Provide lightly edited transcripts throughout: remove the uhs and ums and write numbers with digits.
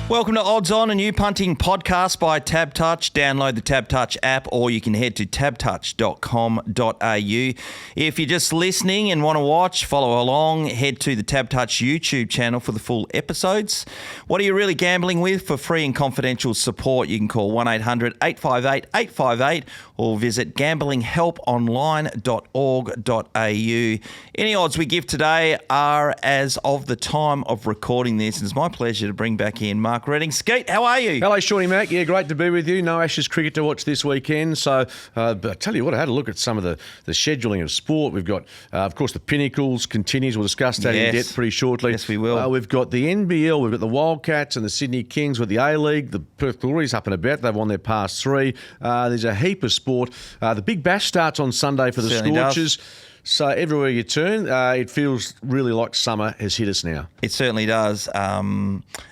Welcome to Odds On, a new punting podcast by Tab Touch. Download the Tab Touch app or you can head to tabtouch.com.au. If you're just listening and want to watch, follow along, head to the Tab Touch YouTube channel for the full episodes. What are you really gambling with? For free and confidential support, you can call 1-800-858-858 or visit gamblinghelponline.org.au. Any odds we give today are as of the time of recording this. It's my pleasure to bring back in Mark Redding. Skeet, how are you? Hello, Shawnee Mac. Yeah, great to be with you. No Ashes cricket to watch this weekend. So, I tell you what, I had a look at some of the scheduling of sport. We've got, of course, the Pinnacles continues. We'll discuss that in depth pretty shortly. Yes, we will. We've got the NBL. We've got the Wildcats and the Sydney Kings with the A-League. The Perth Glory's up and about. They've won their past three. There's a heap of sport. The Big Bash starts on Sunday for the Scorchers. So everywhere you turn, it feels really like summer has hit us now. It certainly does.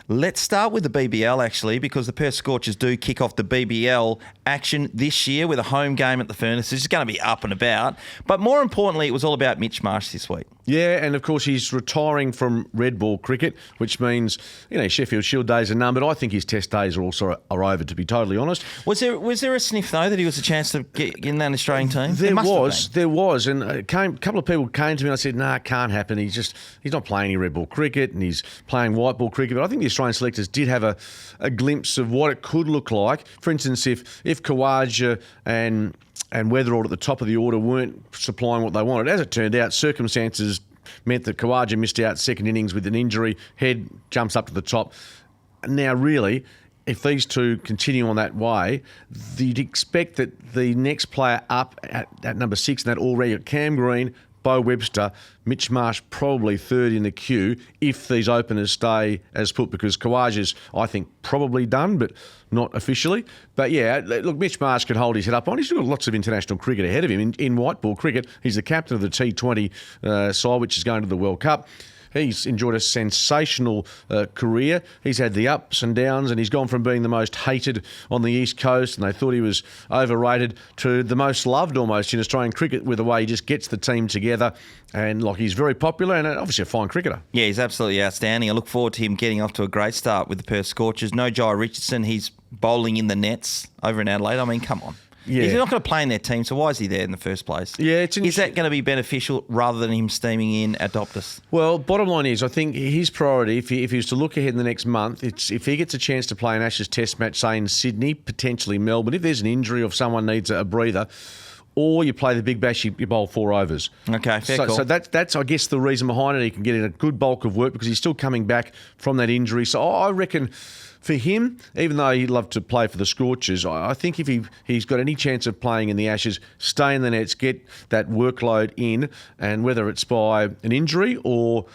Let's start with the BBL, actually, because the Perth Scorchers do kick off the BBL action this year with a home game at the Furnace. It's going to be up and about. But more importantly, it was all about Mitch Marsh this week. Yeah, and of course he's retiring from red ball cricket, which means, Sheffield Shield days are numbered. I think his test days are over, to be totally honest. Was there a sniff, though, that he was a chance to get in that Australian team? There was. And a couple of people came to me and I said, it can't happen. He's not playing any red ball cricket and he's playing white ball cricket. But I think the Australian selectors did have a glimpse of what it could look like. For instance, if Khawaja and Weatherald at the top of the order weren't supplying what they wanted. As it turned out, circumstances meant that Khawaja missed out second innings with an injury. Head jumps up to the top. Now, really, if these two continue on that way, you'd expect that the next player up at number 6 in that already, Cam Green, Bo Webster, Mitch Marsh probably third in the queue if these openers stay as put, because Khawaja's, I think, probably done, but not officially. But yeah, look, Mitch Marsh can hold his head up on. He's got lots of international cricket ahead of him. In white ball cricket, he's the captain of the T20 side, which is going to the World Cup. He's enjoyed a sensational career. He's had the ups and downs, and he's gone from being the most hated on the East Coast, and they thought he was overrated, to the most loved almost in Australian cricket with the way he just gets the team together. And he's very popular and obviously a fine cricketer. Yeah, he's absolutely outstanding. I look forward to him getting off to a great start with the Perth Scorchers. No Jai Richardson. He's bowling in the nets over in Adelaide. I mean, come on. Yeah. He's not going to play in their team, so why is he there in the first place? Yeah, is that going to be beneficial rather than him steaming in Adoptus? Well, bottom line is, I think his priority, if he was to look ahead in the next month, it's if he gets a chance to play an Ashes Test match, say in Sydney, potentially Melbourne, if there's an injury or if someone needs a breather, or you play the Big Bash, you bowl 4 overs. Okay, fair call. So that's, I guess, the reason behind it. He can get in a good bulk of work because he's still coming back from that injury. So I reckon for him, even though he'd love to play for the Scorchers, I think if he's got any chance of playing in the Ashes, stay in the nets, get that workload in, and whether it's by an injury or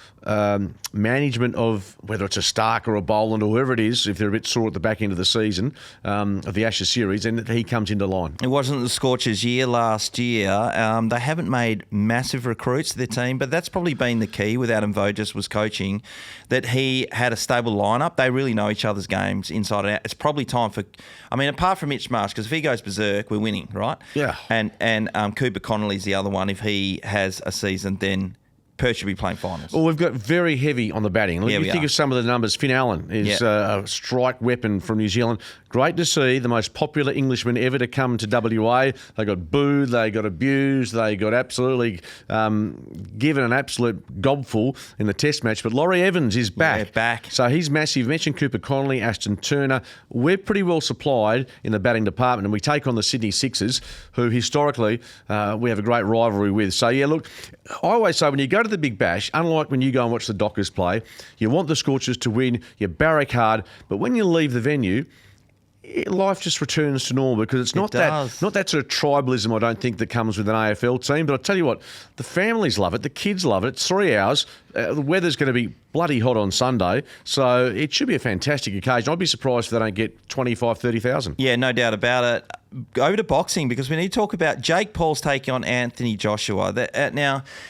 management of whether it's a Stark or a Boland or whoever it is, if they're a bit sore at the back end of the season of the Ashes series, then he comes into line. It wasn't the Scorchers' year last year. They haven't made massive recruits to their team, but that's probably been the key with Adam Voges was coaching, that he had a stable lineup. They really know each other's games inside and out. It's probably time for, apart from Mitch Marsh, because if he goes berserk, we're winning, right? Yeah. And Cooper Connolly's the other one. If he has a season, then Perth should be playing finals. Well, we've got very heavy on the batting. Yeah, you think of some of the numbers. Finn Allen is a strike weapon from New Zealand. Great to see the most popular Englishman ever to come to WA. They got booed, they got abused, they got absolutely given an absolute gobful in the Test match. But Laurie Evans is back. Yeah, back. So he's massive. You mentioned Cooper Connolly, Ashton Turner. We're pretty well supplied in the batting department, and we take on the Sydney Sixers, who historically we have a great rivalry with. So, yeah, look, I always say when you go to the Big Bash, unlike when you go and watch the Dockers play, you want the Scorchers to win, you barrack hard, but when you leave the venue, life just returns to normal because it's not that sort of tribalism, I don't think, that comes with an AFL team. But I'll tell you what, the families love it, the kids love it. It's 3 hours. The weather's going to be bloody hot on Sunday, so it should be a fantastic occasion. I'd be surprised if they don't get 25,000, 30,000. Yeah, no doubt about it. Over to boxing, because we need to talk about Jake Paul's taking on Anthony Joshua.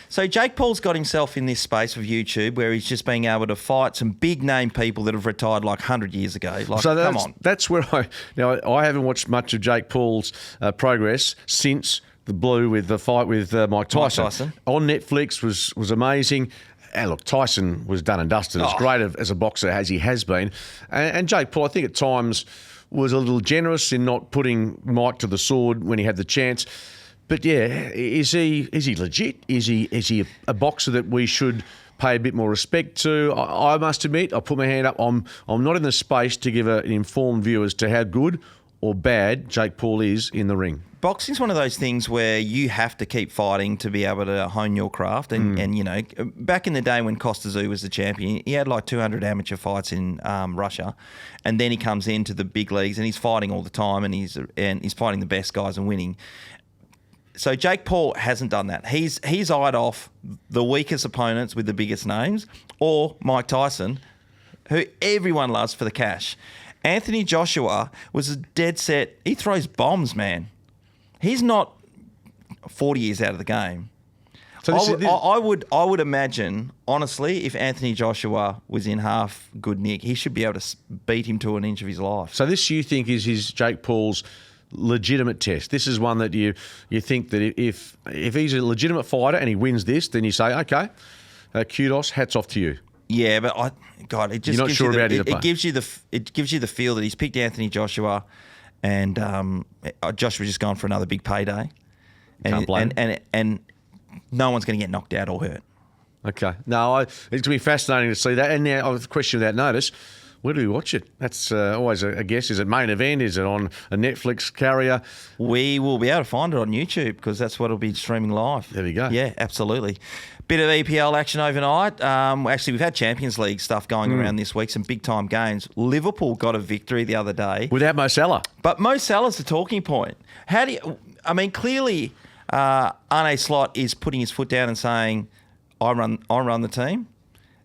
So Jake Paul's got himself in this space of YouTube where he's just being able to fight some big-name people that have retired like 100 years ago. Come on. That's where I haven't watched much of Jake Paul's progress since the Blue with the fight with Mike Tyson. On Netflix was amazing. And look, Tyson was done and dusted. As great as a boxer as he has been. And Jake Paul, I think at times was a little generous in not putting Mike to the sword when he had the chance. But yeah, is he legit? Is he a boxer that we should pay a bit more respect to? I must admit, I put my hand up. I'm not in the space to give an informed view as to how good or bad Jake Paul is in the ring. Boxing's one of those things where you have to keep fighting to be able to hone your craft. And you know, back in the day when Costa Tszyu was the champion, he had like 200 amateur fights in Russia. And then he comes into the big leagues and he's fighting all the time and he's fighting the best guys and winning. So Jake Paul hasn't done that. He's eyed off the weakest opponents with the biggest names, or Mike Tyson, who everyone loves for the cash. Anthony Joshua was a dead set. He throws bombs, man. He's not 40 years out of the game. So I would imagine, honestly, if Anthony Joshua was in half good nick, he should be able to beat him to an inch of his life. So this, you think, is his Jake Paul's legitimate test? This is one that you think that if he's a legitimate fighter and he wins this, then you say, okay, kudos, hats off to you. Yeah, but it just You're not sure about it gives you the feel that he's picked Anthony Joshua, and Joshua's just gone for another big payday, and no one's going to get knocked out or hurt. Okay, no, it's going to be fascinating to see that. And now, the question without notice, where do we watch it? That's always a guess. Is it Main Event? Is it on a Netflix carrier? We will be able to find it on YouTube because that's what will be streaming live. There we go. Yeah, absolutely. Bit of EPL action overnight. Actually, we've had Champions League stuff going around this week, some big-time games. Liverpool got a victory the other day. Without Mo Salah. But Mo Salah's the talking point. Clearly, Arne Slot is putting his foot down and saying, I run the team.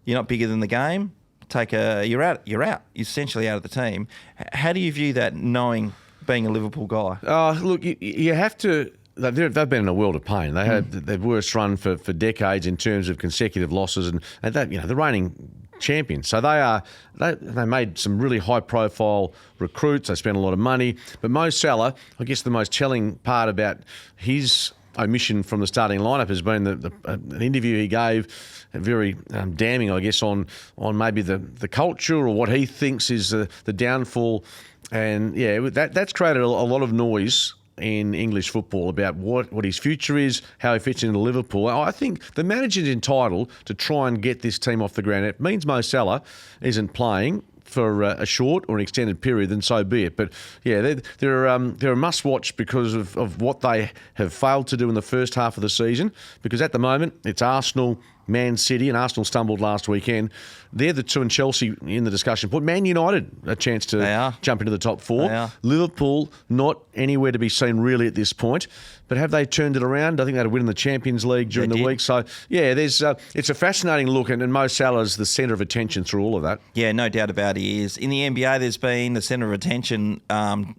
You're not bigger than the game. You're out. You're essentially out of the team. How do you view that, being a Liverpool guy? Look, you have to. They've been in a world of pain. They had their worst run for decades in terms of consecutive losses, and that, the reigning champions. So they made some really high profile recruits. They spent a lot of money. But Mo Salah, I guess the most telling part about his omission from the starting lineup has been an interview he gave, very damning, I guess, on maybe the culture or what he thinks is the downfall. And yeah, that's created a lot of noise in English football about what his future is, how he fits into Liverpool. I think the manager's entitled to try and get this team off the ground. It means Mo Salah isn't playing for a short or an extended period, then so be it. But yeah, they're a must-watch because of what they have failed to do in the first half of the season. Because at the moment, it's Arsenal, Man City, and Arsenal stumbled last weekend. They're the two, and Chelsea in the discussion. Put Man United a chance to jump into the top four. Liverpool not anywhere to be seen really at this point. But have they turned it around? I think they had a win in the Champions League during the week. So yeah, it's a fascinating look, and Mo Salah's the centre of attention through all of that. Yeah, no doubt about it, he is. In the NBA, there's been the centre of attention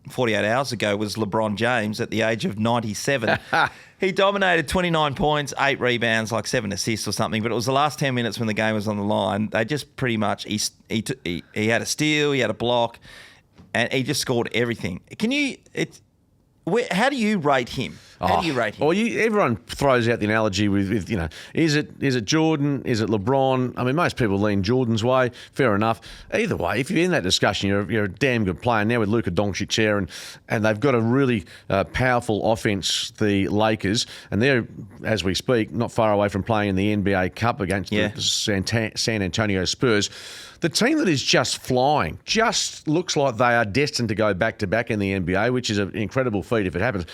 48 hours ago was LeBron James at the age of 97. He dominated 29 points, 8 rebounds, like 7 assists or something. But it was the last 10 minutes when the game was on the line. They just pretty much he had a steal, he had a block, and he just scored everything. How do you rate him? How do you rate him? Well, everyone throws out the analogy with is it Jordan? Is it LeBron? I mean, most people lean Jordan's way. Fair enough. Either way, if you're in that discussion, you're a damn good player. Now with Luka Doncic there, and they've got a really powerful offense, the Lakers, and they're, as we speak, not far away from playing in the NBA Cup against the San Antonio Spurs. The team that is just flying, just looks like they are destined to go back-to-back in the NBA, which is an incredible feat if it happens.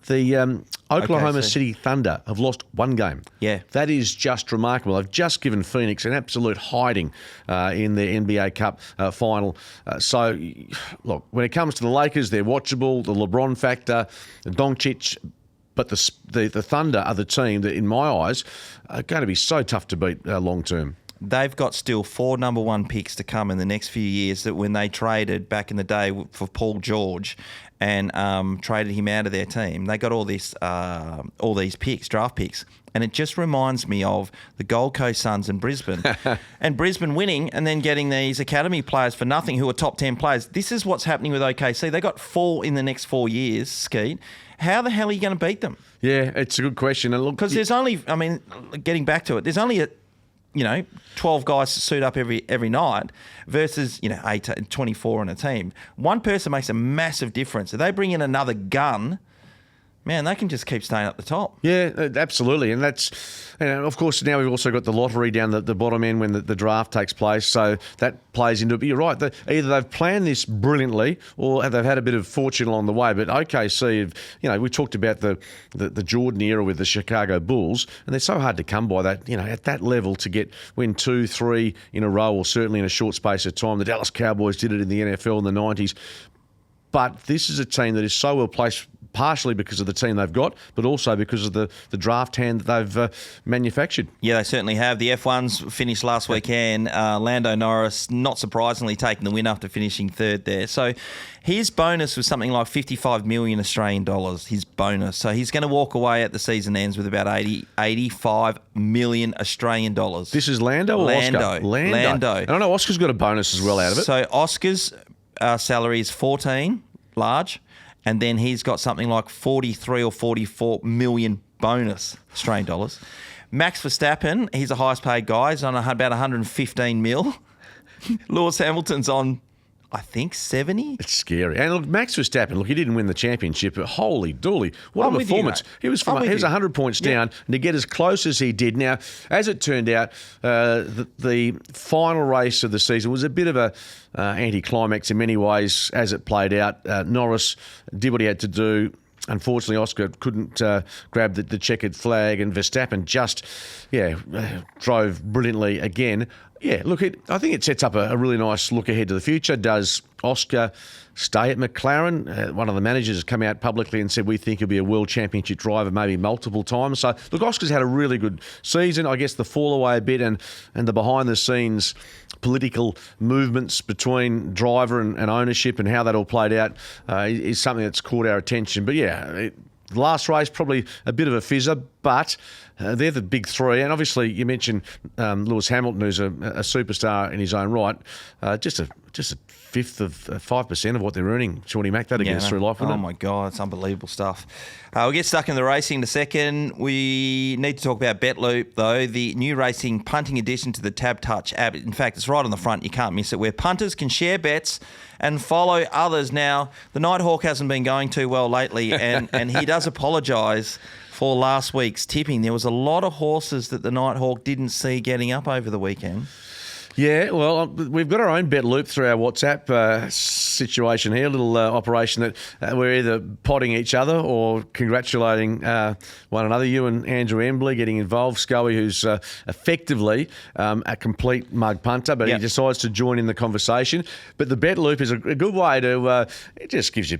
The Oklahoma City Thunder have lost one game. Yeah. That is just remarkable. They've just given Phoenix an absolute hiding in the NBA Cup final. So, look, when it comes to the Lakers, they're watchable. The LeBron factor, the Doncic, but the Thunder are the team that, in my eyes, are going to be so tough to beat long term. They've got still 4 number 1 picks to come in the next few years, that when they traded back in the day for Paul George and traded him out of their team, they got all these picks, draft picks. And it just reminds me of the Gold Coast Suns and Brisbane. And Brisbane winning and then getting these academy players for nothing who are top 10 players. This is what's happening with OKC. They got 4 in the next 4 years, Skeet. How the hell are you going to beat them? Yeah, it's a good question. Because there's only, getting back to it, there's only 12 guys to suit up every night versus, 24 on a team. One person makes a massive difference. If they bring in another gun, man, they can just keep staying up the top. Yeah, absolutely. And of course, now we've also got the lottery down the bottom end when the draft takes place. So that plays into it. But you're right. Either they've planned this brilliantly or they've had a bit of fortune along the way. But OKC, we talked about the Jordan era with the Chicago Bulls, and they're so hard to come by that, at that level to win 2-3 in a row, or certainly in a short space of time. The Dallas Cowboys did it in the NFL in the 90s. But this is a team that is so well placed, partially because of the team they've got, but also because of the draft hand that they've manufactured. Yeah, they certainly have. The F1s finished last weekend. Lando Norris, not surprisingly, taking the win after finishing third there. So his bonus was something like 55 million Australian dollars, his bonus. So he's going to walk away at the season ends with about 85 million Australian dollars. This is Lando or Oscar? Lando. And I know Oscar's got a bonus as well out of it. So Oscar's salary is 14, large, and then he's got something like 43 or 44 million bonus Australian dollars. Max Verstappen, he's the highest paid guy. He's on about 115 mil. Lewis Hamilton's on, I think, 70. It's scary. And look, Max Verstappen, he didn't win the championship, but holy dooly, what I'm a with you, performance. mate. He was 100 points down, and to get as close as he did. Now, as it turned out, the final race of the season was a bit of a anticlimax in many ways as it played out. Norris did what he had to do. Unfortunately, Oscar couldn't grab the checkered flag, and Verstappen just, drove brilliantly again. Yeah, look, I think it sets up a really nice look ahead to the future. Does Oscar stay at McLaren? One of the managers has come out publicly and said we think he'll be a world championship driver maybe multiple times. So, look, Oscar's had a really good season. I guess the fall away a bit and the behind-the-scenes political movements between driver and ownership and how that all played out is something that's caught our attention. But, the last race, probably a bit of a fizzer, but they're the big three. And obviously, you mentioned Lewis Hamilton, who's a superstar in his own right. Just a fifth of 5% of what they're earning. Shawnee Mac, that'll get us through life, wouldn't it? Oh, my God, it's unbelievable stuff. We'll get stuck in the racing in a second. We need to talk about BetLoop, though, the new racing punting addition to the Tab Touch app. In fact, it's right on the front. You can't miss it, where punters can share bets and follow others. Now, the Nighthawk hasn't been going too well lately, and he does apologise for last week's tipping. There was a lot of horses that the Nighthawk didn't see getting up over the weekend. Yeah, well, we've got our own bet loop through our WhatsApp situation here, a little operation that we're either potting each other or congratulating one another. You and Andrew Embley getting involved. Scully, who's effectively a complete mug punter, but he decides to join in the conversation. But the bet loop is a good way to, it just gives you a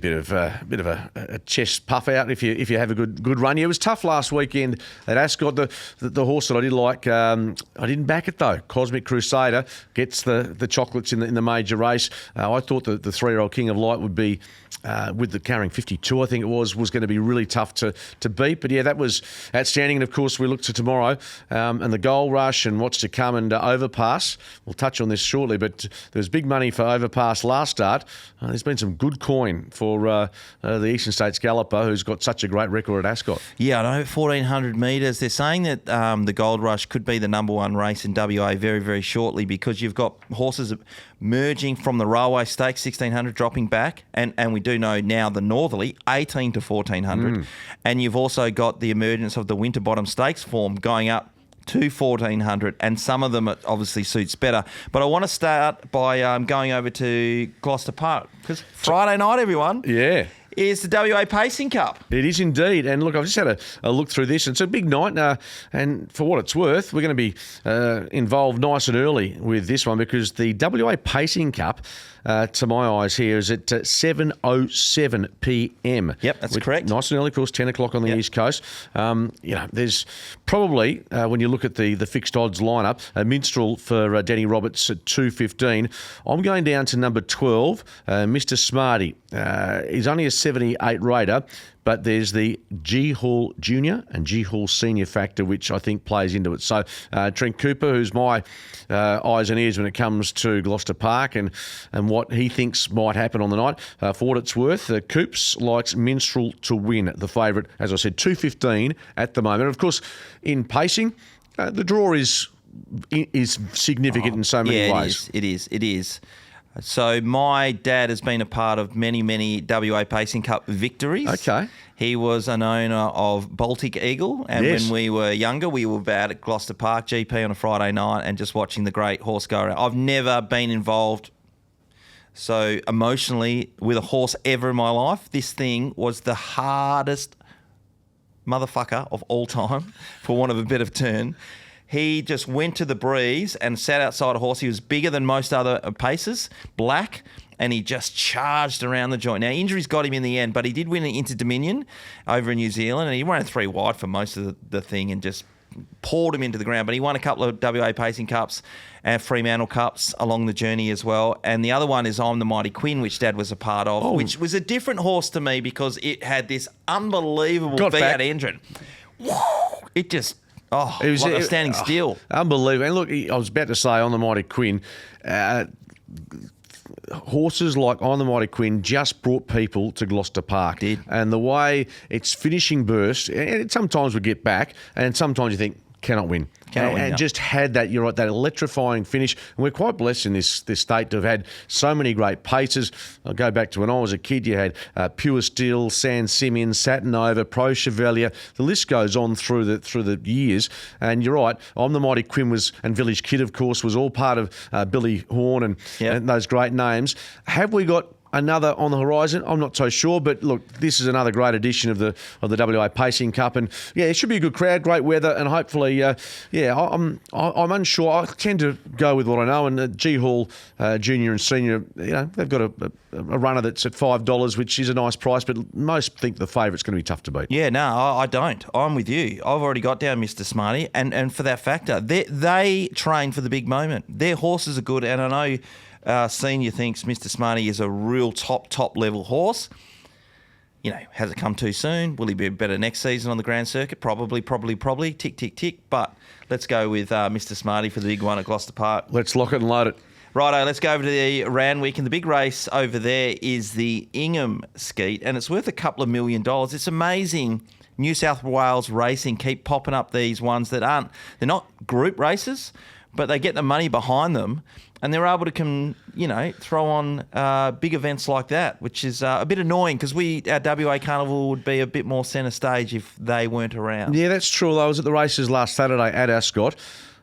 bit of a chest puff out if you have a good run. Yeah, it was tough last weekend at Ascot. The horse that I did like, I didn't back it though, Cosmic Crusader, gets the chocolates in the major race. I thought that the 3-year-old King of Light would be, with the carrying 52, I think it was going to be really tough to beat. But yeah, that was outstanding. And of course, we look to tomorrow and the Gold Rush and what's to come and Overpass. We'll touch on this shortly, but there was big money for Overpass last start. There's been some good coin for the Eastern States Galloper, who's got such a great record at Ascot. Yeah, I know, 1,400 metres. They're saying that the Gold Rush could be the number one race in WA very, very shortly, because you've got horses merging from the Railway Stakes, 1,600, dropping back, and we do know now the Northerly, 18 to 1,400, and you've also got the emergence of the Winterbottom Stakes form going up to 1,400, and some of them obviously suits better. But I want to start by going over to Gloucester Park, because Friday night, everyone. Yeah. Is the WA Pacing Cup. It is indeed. And look, I've just had a look through this. It's a big night. And for what it's worth, we're going to be involved nice and early with this one, because the WA Pacing Cup, to my eyes here, is at 7:07 p.m. Yep, that's correct. Nice and early, of course, 10 o'clock on the East Coast. There's probably, when you look at the fixed odds lineup, a minstrel for Danny Roberts at 2.15. I'm going down to number 12, Mr. Smarty. He's only a 78 rater, but there's the G Hall Junior and G Hall Senior factor, which I think plays into it. So Trent Cooper, who's my eyes and ears when it comes to Gloucester Park and what he thinks might happen on the night, for what it's worth, Coops likes Minstrel to win, the favourite, as I said, 2.15 at the moment. And of course, in pacing, the draw is is significant in so many ways. It is. So my dad has been a part of many WA Pacing Cup victories. Okay. He was an owner of Baltic Eagle, and Yes. when we were younger, we were out at Gloucester Park GP on a Friday night and just watching the great horse go around. I've never been involved so emotionally with a horse ever in my life. This thing was the hardest motherfucker of all time, for want of a better term. He just went to the breeze and sat outside a horse. He was bigger than most other pacers, black, and he just charged around the joint. Now, injuries got him in the end, but he did win an Inter-Dominion over in New Zealand, and he ran 3 wide for most of the thing and just poured him into the ground. But he won a couple of WA Pacing Cups and Fremantle Cups along the journey as well. And the other one is I'm the Mighty Quinn, which Dad was a part of, which was a different horse to me because it had this unbelievable V8 engine. It just... it was like standing still. Unbelievable. And look, I was about to say on the Mighty Quinn, horses like On the Mighty Quinn just brought people to Gloucester Park. Did. And the way its finishing burst, and sometimes we get back, and sometimes you think, cannot win. And just had that, you're right, that electrifying finish. And we're quite blessed in this state to have had so many great paces. I'll go back to when I was a kid. You had Pure Steel, San Simeon, Satinova, Pro Chevalier. The list goes on through the years. And you're right, I'm the Mighty Quinn and Village Kid, of course, was all part of Billy Horn and those great names. Have we got another on the horizon? I'm not so sure, but look, this is another great edition of the WA Pacing Cup, and it should be a good crowd, great weather, and hopefully, I'm unsure. I tend to go with what I know, and G Hall Junior and Senior, they've got a runner that's at $5, which is a nice price, but most think the favourite's going to be tough to beat. Yeah, no, I don't. I'm with you. I've already got down Mr. Smarty, and for that factor, they train for the big moment. Their horses are good, and I know. Senior thinks Mr. Smarty is a real top level horse. Has it come too soon? Will he be better next season on the Grand Circuit? Probably. Tick, tick, tick. But let's go with Mr. Smarty for the big one at Gloucester Park. Let's lock it and load it. Righto, let's go over to the Randwick, and the big race over there is the Ingham Skeet, and it's worth a couple of $1 million. It's amazing. New South Wales racing keep popping up these ones that they're not group races, but they get the money behind them. And they're able to, throw on big events like that, which is a bit annoying because our WA Carnival would be a bit more centre stage if they weren't around. Yeah, that's true. I was at the races last Saturday at Ascot,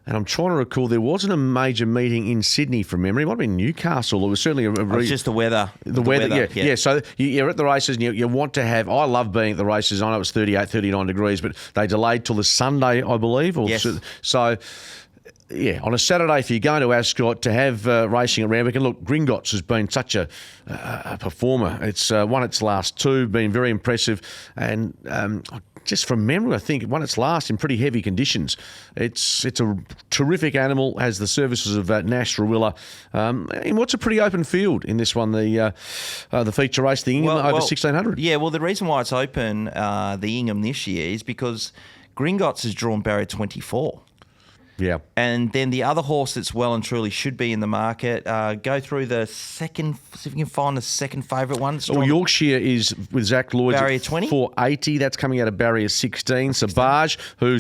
and I'm trying to recall there wasn't a major meeting in Sydney from memory. It might have been Newcastle. It was certainly it's just the weather. The weather, yeah. So you're at the races and you want to have... I love being at the races. I know it's 38, 39 degrees, but they delayed till the Sunday, I believe. Yes. So yeah, on a Saturday, if you're going to Ascot to have racing at Randwick, and look, Gringotts has been such a performer. It's won its last 2, been very impressive, and just from memory, I think it won its last in pretty heavy conditions. It's a terrific animal, has the services of Nash Rawilla, in what's a pretty open field in this one, the feature race, the Ingham over 1600. Yeah, well, the reason why it's open, the Ingham this year, is because Gringotts has drawn barrier 24. Yeah. And then the other horse that's well and truly should be in the market, go through the second, see if you can find the second favourite one. Yorkshire is with Zach Lloyd barrier 20. 480. That's coming out of barrier 16. Sabage, who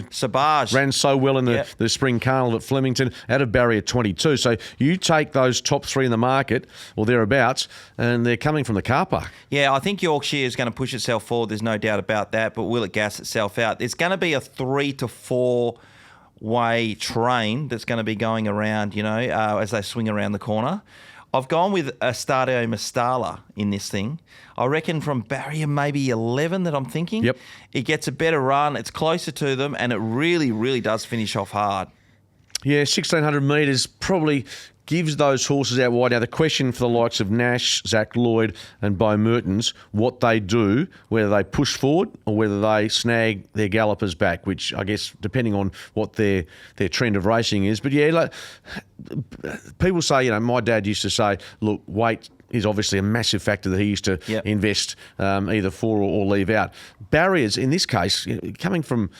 ran so well in the Spring Carnival at Flemington, out of barrier 22. So you take those top 3 in the market, or thereabouts, and they're coming from the car park. Yeah, I think Yorkshire is going to push itself forward. There's no doubt about that. But will it gas itself out? There's going to be a 3 to 4 way train that's going to be going around, as they swing around the corner. I've gone with Estadio Mastala in this thing. I reckon from barrier maybe 11 that I'm thinking. Yep. It gets a better run. It's closer to them, and it really, really does finish off hard. Yeah, 1,600 metres probably gives those horses out wide. Now, the question for the likes of Nash, Zach Lloyd and Bo Mertens, what they do, whether they push forward or whether they snag their gallopers back, which I guess depending on what their trend of racing is. But yeah, people say, my dad used to say, look, wait is obviously a massive factor that he used to Yep. invest either for or leave out. Barriers, in this case, coming from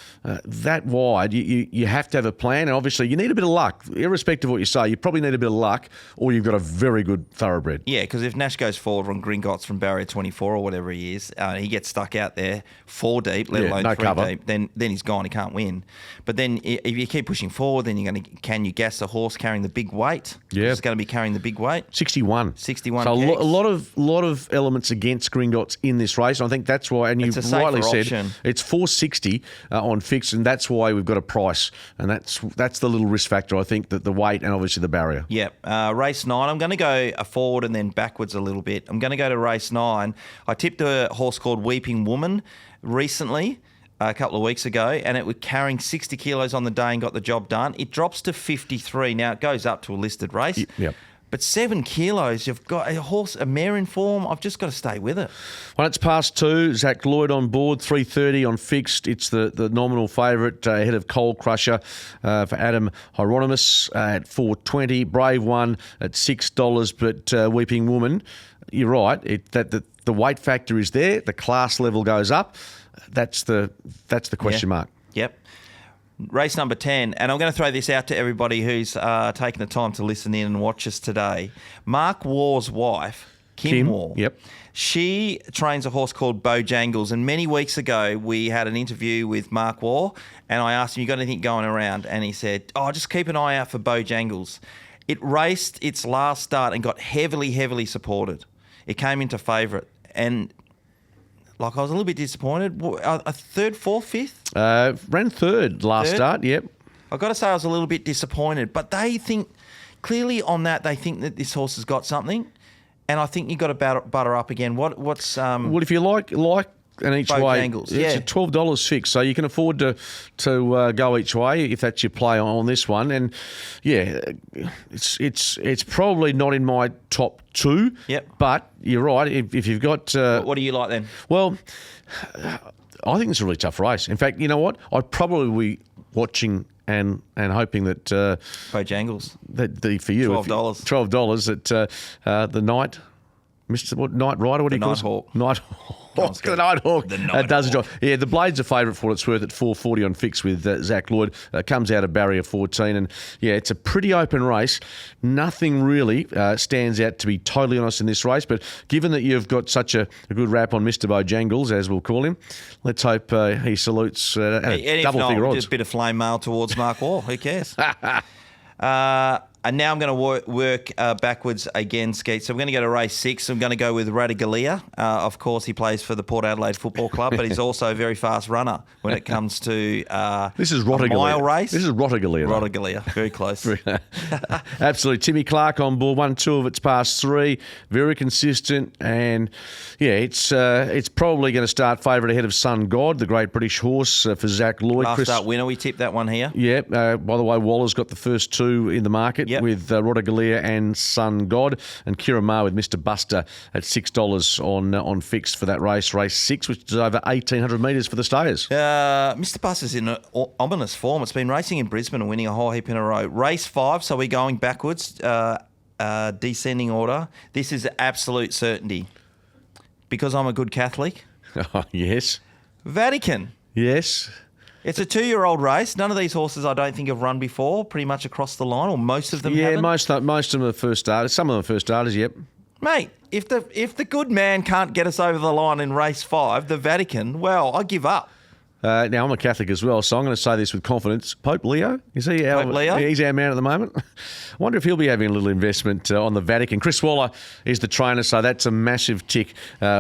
that wide, you have to have a plan, and obviously you need a bit of luck. Irrespective of what you say, you probably need a bit of luck, or you've got a very good thoroughbred. Yeah, because if Nash goes forward on Gringotts from barrier 24 or whatever he is, he gets stuck out there 4 deep, let alone no 3 cover. deep, then he's gone. He can't win. But then if you keep pushing forward, then can you gas the horse carrying the big weight? Yeah. It's going to be carrying the big weight. 61. 61 So kegs. a lot of elements against Gringotts in this race. I think that's why, and you It's a safer rightly said, option. it's 460 on fixed, and that's why we've got a price. And that's the little risk factor, I think, that the weight and obviously the barrier. Yep. Race 9, I'm going to go forward and then backwards a little bit. I'm going to go to race 9. I tipped a horse called Weeping Woman recently, a couple of weeks ago, and it was carrying 60 kilos on the day and got the job done. It drops to 53. Now, it goes up to a listed race. Yep. But 7 kilos, you've got a horse, a mare in form. I've just got to stay with it. Well, it's past 2. Zach Lloyd on board, 3:30 on fixed. It's the nominal favourite ahead of Coal Crusher for Adam Hieronymus at 4:20. Brave One at $6. But Weeping Woman, you're right. The weight factor is there. The class level goes up. That's the question mark. Yep. Race number 10, and I'm going to throw this out to everybody who's taken the time to listen in and watch us today. Mark War's wife, Kim War. Yep. She trains a horse called Bojangles, and many weeks ago we had an interview with Mark War, and I asked him, you got anything going around? And he said, just keep an eye out for Bojangles. It raced its last start and got heavily, heavily supported. It came into favourite, and I was a little bit disappointed. A third, fourth, fifth? Ran third last start, yep. I've got to say I was a little bit disappointed, but they think, clearly on that, they think that this horse has got something, and I think you've got to butter up again. What's... Well, if you like an each way, Bojangles, it's a $12 fixed, so you can afford to go each way if that's your play on this one. And yeah, it's probably not in my top 2. Yep. But you're right. If you've got, What do you like then? well, I think it's a really tough race. In fact, you know what? I'd probably be watching and hoping that Bojangles. that for you $12. $12 the night. Mr. Night Rider, what do you call it? Nighthawk. Nighthawk. Sounds The good. Nighthawk. The Nighthawk. Does the job. Yeah, the Blade's a favourite for what it's worth at 4:40 on fix with Zach Lloyd. Comes out of barrier 14. And yeah, it's a pretty open race. Nothing really stands out, to be totally honest, in this race. But given that you've got such a good rap on Mr. Bojangles, as we'll call him, let's hope he salutes And if double not, figure just odds. a bit of flame mail towards Mark War. Who cares? And now I'm going to work backwards again, Skeet. So we're going to go to race 6. I'm going to go with Radagalia. Of course, he plays for the Port Adelaide Football Club, but he's also a very fast runner when it comes to This is a Rotagalia. mile race. This is Rotagalia. though. Rotagalia, very close. Absolutely. Timmy Clark on board, 1-2 of its past 3. Very consistent. And, yeah, it's probably going to start favourite ahead of Sun God, the great British horse for Zach Lloyd. Last start winner, we tipped that one here. Yeah. By the way, Waller's got the first 2 in the market with Rotagalia and Sun God. And Kira Ma with Mr. Buster at $6 on fixed for that race. Race 6, which is over 1,800 metres for the stayers. Mr. Buster's in ominous form. It's been racing in Brisbane and winning a whole heap in a row. Race 5, so we're going backwards, descending order. This is absolute certainty. Because I'm a good Catholic. Oh, yes. Vatican. Yes. It's a 2-year-old race. None of these horses I don't think have run before, pretty much across the line, or most of them Yeah, haven't. most of them are first starters. Some of them are first starters, yep. Mate, if the good man can't get us over the line in race 5, the Vatican, well, I give up. Now, I'm a Catholic as well, so I'm going to say this with confidence. Pope Leo, is he our, Pope Leo? He's our man at the moment. I wonder if he'll be having a little investment on the Vatican. Chris Waller is the trainer, so that's a massive tick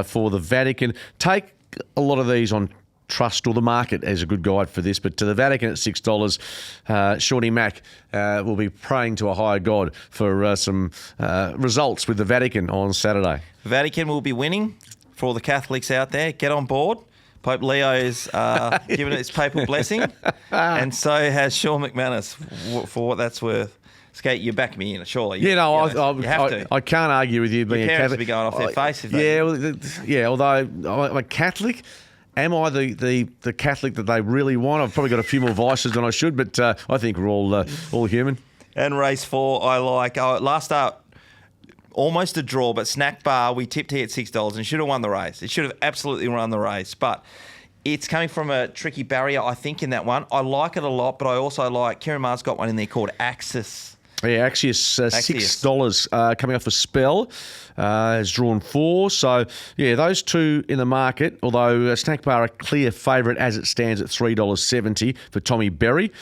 for the Vatican. Take a lot of these on trust or the market as a good guide for this, but to the Vatican at $6, Shawnee Mack will be praying to a higher God for some results with the Vatican on Saturday. Vatican will be winning for all the Catholics out there. Get on board. Pope Leo is given it his papal blessing, and so has Sean McManus, for what that's worth. Skate, you back me in, surely. Yeah, no, you have to. I can't argue with you being Your a parents Catholic. would be going off their face if they... Although I'm a Catholic, am I the Catholic that they really want? I've probably got a few more vices than I should, but I think we're all human. And race 4, I like. Last start, almost a draw, but Snack Bar, we tipped here at $6 and should have won the race. It should have absolutely won the race, but it's coming from a tricky barrier, I think, in that one. I like it a lot, but I also like Kieran Maher's got one in there called Axis. Yeah, Axios, $6 coming off a spell. Has drawn 4. So, yeah, those two in the market, although Snack Bar a clear favourite as it stands at $3.70 for Tommy Berry.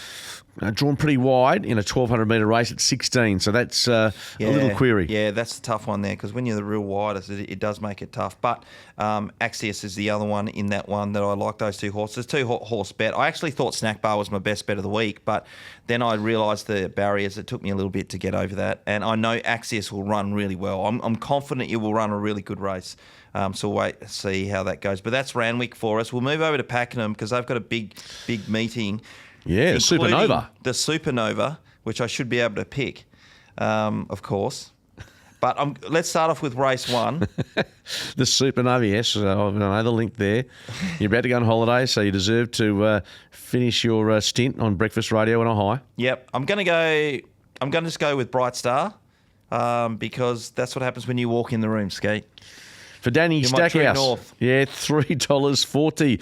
Drawn pretty wide in a 1,200-metre race at 16, so that's a little query. Yeah, that's the tough one there, because when you're the real widest, it does make it tough. But Axios is the other one in that one that I like, those two horses. 2-horse bet. I actually thought Snack Bar was my best bet of the week, but then I realised the barriers. It took me a little bit to get over that, and I know Axios will run really well. I'm confident it will run a really good race. So we'll wait to see how that goes. But that's Randwick for us. We'll move over to Pakenham because they've got a big meeting. Yeah, the Supernova. The Supernova, which I should be able to pick, of course. But let's start off with race 1. The Supernova, yes. I know the link there. You're about to go on holiday, so you deserve to finish your stint on breakfast radio on a high. Yep. I'm going to just go with Bright Star because that's what happens when you walk in the room, Skeet. For Danny Stackhouse. Yeah, $3.40.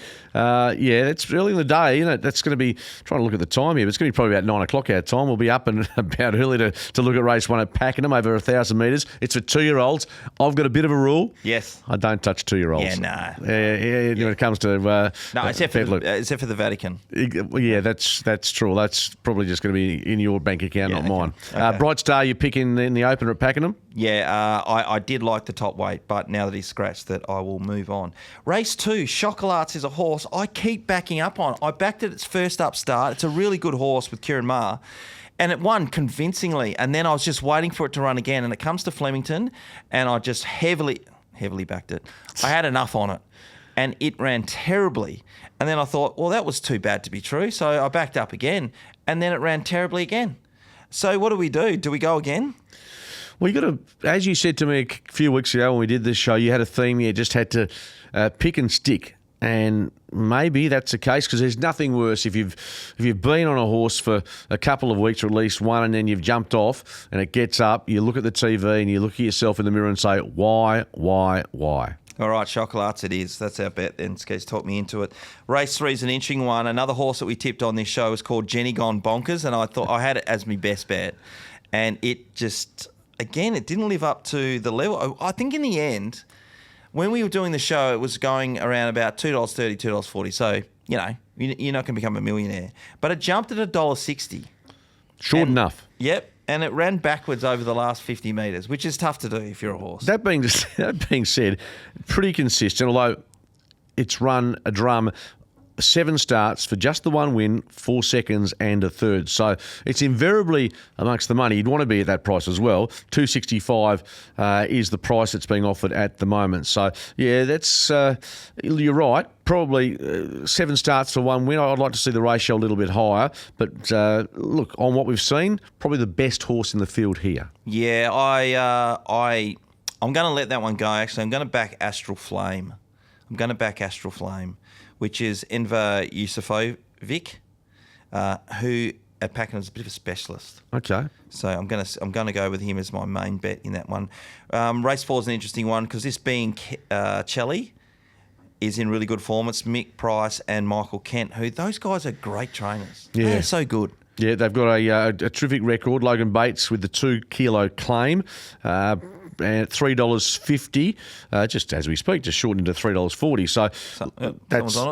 Yeah, that's early in the day, isn't it? That's going to be, trying to look at the time here, but it's going to be probably about 9 o'clock our time. We'll be up and about early to look at race 1 at Pakenham, over 1,000 metres. It's for 2-year-olds. I've got a bit of a rule. Yes. I don't touch 2-year-olds. Yeah, nah. When it comes to... no, except for the Vatican. Yeah, that's true. That's probably just going to be in your bank account, not mine. Okay. Bright Star, you pick in the opener at Pakenham? Yeah, I did like the top weight, but now that he's scratched that, I will move on. Race 2, Chocolates is a horse I keep backing up on. I backed it its first up start. It's a really good horse with Kieran Maher, and it won convincingly, and then I was just waiting for it to run again, and it comes to Flemington, and I just heavily backed it. I had enough on it, and it ran terribly, and then I thought, well, that was too bad to be true, so I backed up again, and then it ran terribly again. So what do? Do we go again? Well, you got to, as you said to me a few weeks ago when we did this show, you had a theme. You just had to pick and stick, and maybe that's the case because there's nothing worse if you've been on a horse for a couple of weeks or at least one, and then you've jumped off and it gets up. You look at the TV and you look at yourself in the mirror and say, "Why? All right, Chocolates it is. That's our bet then. Skeet's talked me into it. Race 3 is an interesting one. Another horse that we tipped on this show is called Jenny Gone Bonkers, and I thought I had it as my best bet, and it just... Again, it didn't live up to the level. I think in the end, when we were doing the show, it was going around about $2.30, $2.40. So, you're not going to become a millionaire. But it jumped at $1.60. Short enough. Yep. And it ran backwards over the last 50 metres, which is tough to do if you're a horse. That being said, pretty consistent, although it's run a drum 7 starts for just the 1 win, 4 seconds and a third. So it's invariably amongst the money. You'd want to be at that price as well. $2.65 is the price that's being offered at the moment. So, yeah, that's you're right. Probably 7 starts for 1 win. I'd like to see the ratio a little bit higher. But, look, on what we've seen, probably the best horse in the field here. Yeah, I'm going to let that one go, actually. I'm going to back Astral Flame. Which is Enver Yusufovic, who at Pakenham is a bit of a specialist. Okay. So I'm going to go with him as my main bet in that one. Race 4 is an interesting one because this being Chelly is in really good form. It's Mick Price and Michael Kent, who those guys are great trainers. Yeah. They're so good. Yeah, they've got a terrific record. Logan Bates with the 2-kilo claim. And $3.50, just as we speak, just shortened to $3.40. So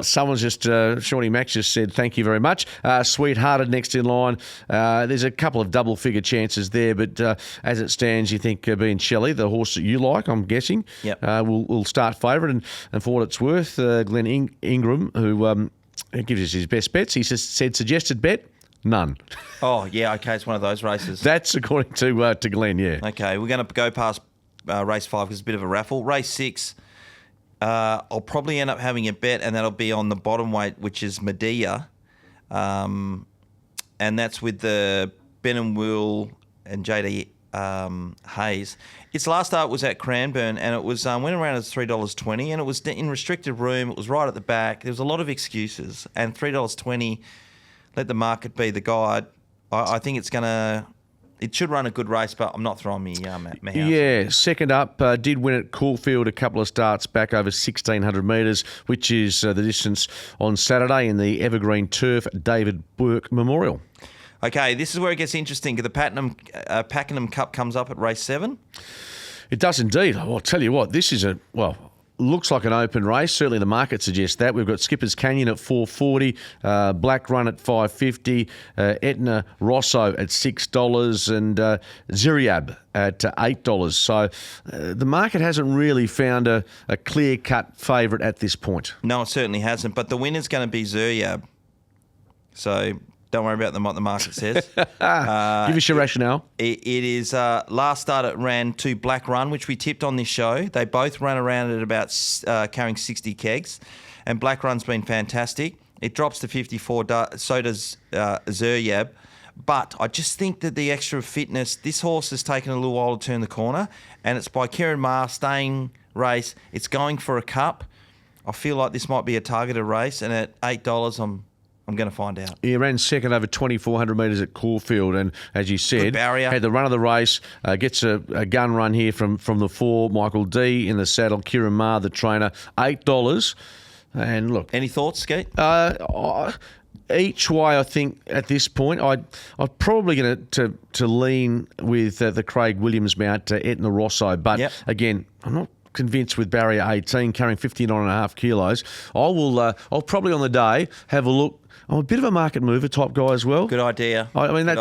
someone's just, Shawnee Max just said, thank you very much. Sweethearted next in line. There's a couple of double-figure chances there, but as it stands, you think being Shelley, the horse that you like, I'm guessing, will start favourite. And for what it's worth, Glenn Ingram, who gives us his best bets, he said suggested bet, none. Oh, yeah, okay, it's one of those races. That's according to Glenn, yeah. Okay, we're going to go past race 5 because it's a bit of a raffle. Race 6, I'll probably end up having a bet, and that'll be on the bottom weight, which is Medea. And that's with the Ben and Will and JD Hayes. Its last start was at Cranbourne, and it was went around as $3.20, and it was in restricted room. It was right at the back. There was a lot of excuses, and $3.20, let the market be the guide. I think it's going to it should run a good race, but I'm not throwing me house. Yeah, second up, did win at Caulfield a couple of starts back over 1,600 metres, which is the distance on Saturday in the Evergreen Turf David Burke Memorial. Okay, this is where it gets interesting. The Pakenham Cup comes up at race 7. It does indeed. I'll tell you what, this is looks like an open race. Certainly the market suggests that. We've got Skipper's Canyon at $4.40, Black Run at $5.50, Etna Rosso at $6, and Ziriab at $8. So the market hasn't really found a clear-cut favourite at this point. No, it certainly hasn't. But the winner's going to be Ziriab. So don't worry about what the market says. Give us your rationale. It is last start it ran to Black Run, which we tipped on this show. They both ran around at about carrying 60 kegs, and Black Run's been fantastic. It drops to 54, so does Ziriab. But I just think that the extra fitness, this horse has taken a little while to turn the corner, and it's by Kieran Maher, staying race. It's going for a cup. I feel like this might be a targeted race, and at $8, I'm going to find out. He ran second over 2,400 metres at Caulfield, and as you said, had the run of the race. Gets a gun run here from the 4, Michael D in the saddle, Kieran Maher, the trainer, $8. And look, any thoughts, Skeet? Each way, I think at this point, I'm probably going to lean with the Craig Williams mount, Etna Rosso, but again, I'm not convinced with barrier 18 carrying 59.5 kilos. I'll probably on the day have a look. I'm a bit of a market mover type guy as well. Good idea. I mean, I know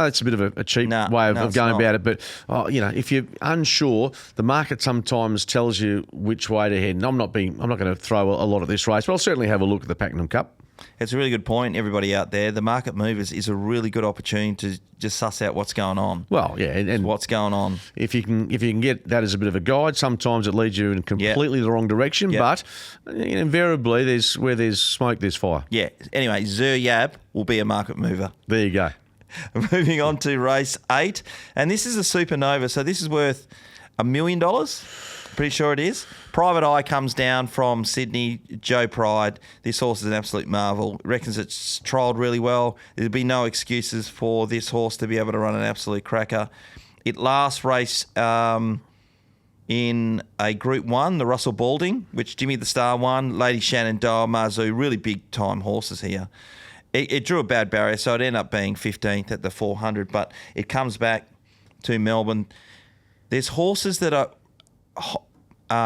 it's a bit of a cheap way of going about it, but if you're unsure, the market sometimes tells you which way to head. And I'm not going to throw a lot at this race, but I'll certainly have a look at the Pakenham Cup. It's a really good point, everybody out there. The market movers is a really good opportunity to just suss out what's going on. Well, yeah, and what's going on. If you can get that as a bit of a guide, sometimes it leads you in completely the wrong direction. But invariably, there's smoke, there's fire. Yeah. Anyway, Ziriab will be a market mover. There you go. Moving on to race 8, and this is a supernova, so this is worth $1 million. Pretty sure it is. Private Eye comes down from Sydney. Joe Pride. This horse is an absolute marvel. Reckons it's trialled really well. There'll be no excuses for this horse to be able to run an absolute cracker. It last race in a Group 1, the Russell Balding, which Jimmy the Star won. Lady Shenandoah, Marzu, really big time horses here. It drew a bad barrier, so it ended up being 15th at the 400, but it comes back to Melbourne. There's horses that are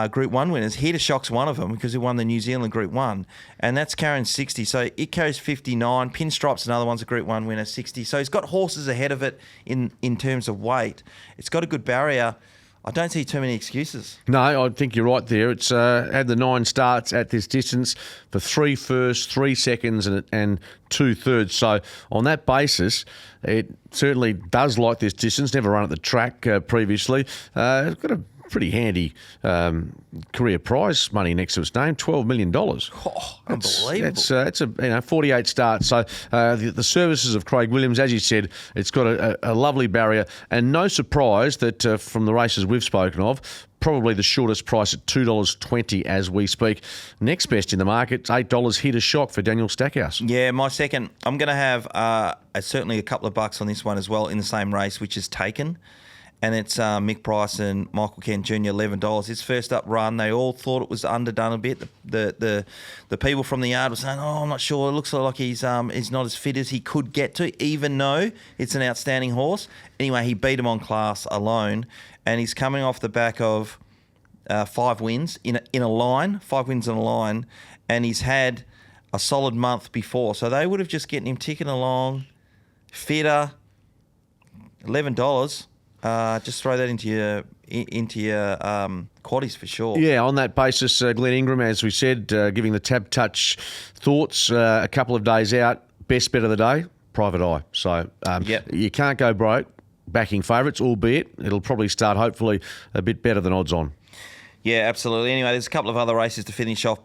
Group 1 winners. Here to Shock's one of them because he won the New Zealand Group 1, and that's carrying 60. So it carries 59. Pinstripe's another one's a Group 1 winner, 60. So he's got horses ahead of it in terms of weight. It's got a good barrier. I don't see too many excuses. No, I think you're right there. It's had the 9 starts at this distance for 3 firsts, 3 seconds and 2 thirds. So on that basis, it certainly does like this distance. Never run at the track previously. It's got a pretty handy career prize money next to its name, $12 million. Oh, unbelievable. It's a 48 starts. So the services of Craig Williams, as you said, it's got a lovely barrier, and no surprise that from the races we've spoken of, probably the shortest price at $2.20 as we speak. Next best in the market, $8 Here to Shock for Daniel Stackhouse. Yeah, my second. I'm going to have certainly a couple of bucks on this one as well in the same race, which is Taken. And it's Mick Price and Michael Kent Jr., $11. His first up run, they all thought it was underdone a bit. The people from the yard were saying, I'm not sure. It looks like he's not as fit as he could get to, even though it's an outstanding horse. Anyway, he beat him on class alone, and he's coming off the back of 5 wins in a line, 5 wins in a line, and he's had a solid month before. So they would have just getting him ticking along, fitter, $11. Just throw that into your quaddies for sure. Yeah, on that basis, Glenn Ingram, as we said, giving the Tab Touch thoughts a couple of days out. Best bet of the day, Private Eye. So you can't go broke backing favourites, albeit it'll probably start hopefully a bit better than odds on. Yeah, absolutely. Anyway, there's a couple of other races to finish off.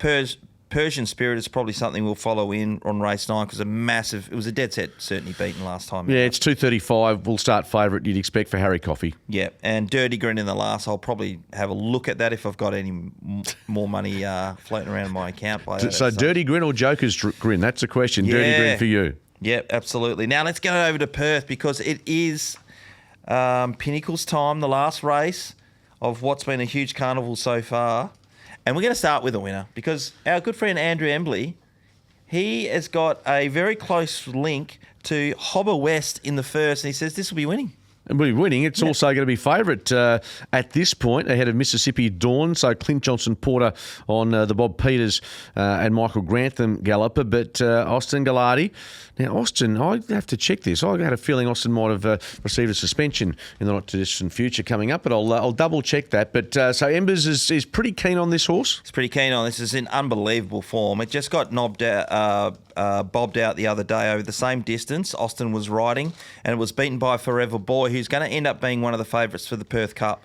Persian Spirit is probably something we'll follow in on race 9 because it was a dead set, certainly beaten last time. Yeah, it's 235. We'll start favourite you'd expect for Harry Coffey. Yeah, and Dirty Grin in the last. I'll probably have a look at that if I've got any more money floating around my account. So Dirty Grin or Joker's Grin? That's a question. Yeah. Dirty Grin for you. Yeah, absolutely. Now let's go over to Perth because it is Pinnacle's time, the last race of what's been a huge carnival so far. And we're going to start with a winner because our good friend Andrew Embley, he has got a very close link to Hobber West in the first, and he says this will be winning. And we'll be winning. It's also going to be favourite at this point ahead of Mississippi Dawn. So Clint Johnson Porter on the Bob Peters and Michael Grantham galloper. But Austin Gallardi. Now, Austin, I have to check this. I had a feeling Austin might have received a suspension in the not too distant future coming up, but I'll double check that. But so Embers is pretty keen on this horse. It's pretty keen on this. It's in unbelievable form. It just got bobbed out the other day over the same distance Austin was riding, and it was beaten by Forever Boy, who's going to end up being one of the favourites for the Perth Cup.